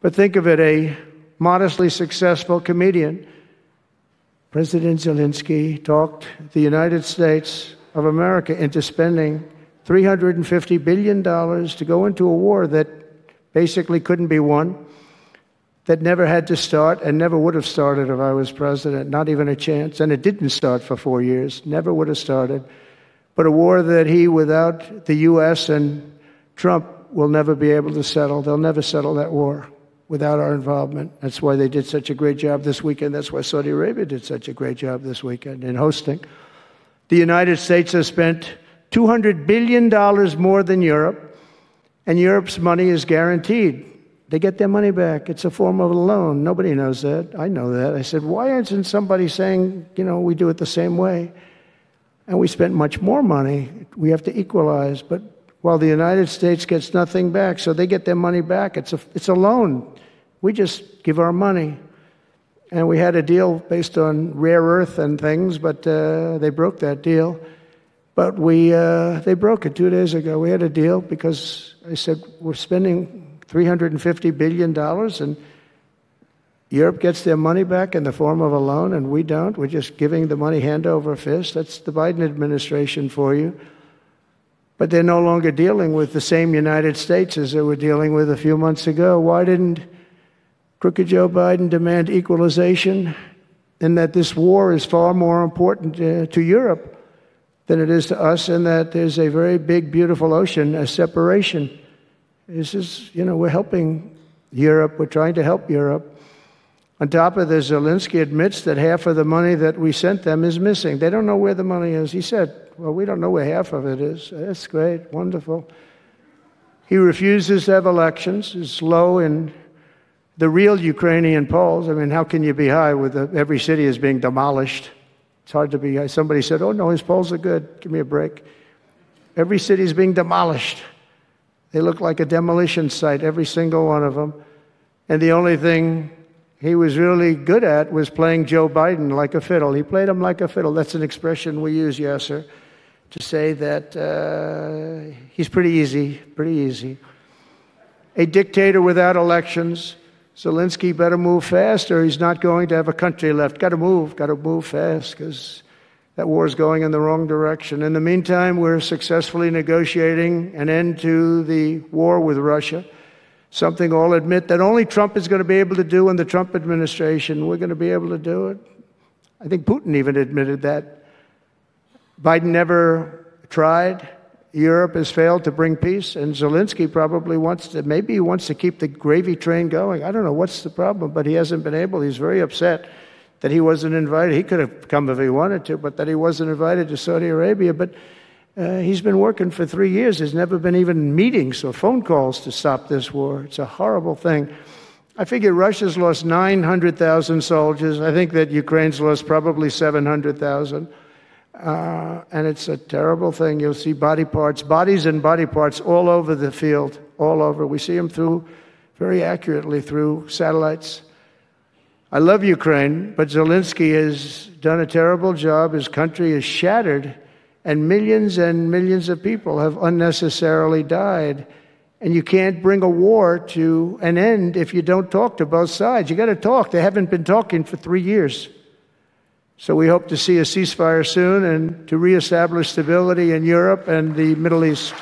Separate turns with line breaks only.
But think of it, a modestly successful comedian, President Zelensky, talked the United States of America into spending $350 billion to go into a war that basically couldn't be won, that never had to start and never would have started if I was president, not even a chance. And it didn't start for 4 years, never would have started. But a war that he, without the U.S. and Trump, will never be able to settle. They'll never settle that war without our involvement. That's why they did such a great job this weekend. That's why Saudi Arabia did such a great job this weekend in hosting. The United States has spent $200 billion more than Europe, and Europe's money is guaranteed. They get their money back. It's a form of a loan. Nobody knows that. I know that. I said, why isn't somebody saying, we do it the same way? And we spent much more money. We have to equalize. But while the United States gets nothing back, so they get their money back. It's a loan. We just give our money. And we had a deal based on rare earth and things, but they broke that deal. But they broke it 2 days ago. We had a deal because I said, we're spending $350 billion, and Europe gets their money back in the form of a loan, and we don't. We're just giving the money hand over fist. That's the Biden administration for you. But they're no longer dealing with the same United States as they were dealing with a few months ago. Why didn't crooked Joe Biden demand equalization, and that this war is far more important to Europe than it is to us, and that there's a very big, beautiful ocean, a separation? This is, we're helping Europe. We're trying to help Europe. On top of this, Zelensky admits that half of the money that we sent them is missing. They don't know where the money is. He said, well, we don't know where half of it is. That's great, wonderful. He refuses to have elections. It's low in the real Ukrainian polls. I mean, how can you be high with every city is being demolished? It's hard to be high. Somebody said, oh, no, his polls are good. Give me a break. Every city is being demolished. They look like a demolition site, every single one of them. And the only thing he was really good at was playing Joe Biden like a fiddle. He played him like a fiddle. That's an expression we use, Yasser, to say that he's pretty easy. A dictator without elections. Zelensky better move fast, or he's not going to have a country left. Got to move fast, because that war is going in the wrong direction. In the meantime, we're successfully negotiating an end to the war with Russia, something all admit that only Trump is going to be able to do in the Trump administration. We're going to be able to do it. I think Putin even admitted that. Biden never tried. Europe has failed to bring peace, and Zelensky probably wants to keep the gravy train going. I don't know what's the problem, but he hasn't been able. He's very upset that he wasn't invited. He could have come if he wanted to, but that he wasn't invited to Saudi Arabia. But he's been working for 3 years. There's never been even meetings or phone calls to stop this war. It's a horrible thing. I figure Russia's lost 900,000 soldiers. I think that Ukraine's lost probably 700,000. And it's a terrible thing. You'll see bodies and body parts all over the field, all over. We see them very accurately through satellites. I love Ukraine, but Zelensky has done a terrible job. His country is shattered, and millions of people have unnecessarily died. And you can't bring a war to an end if you don't talk to both sides. You got to talk. They haven't been talking for 3 years. So we hope to see a ceasefire soon and to reestablish stability in Europe and the Middle East.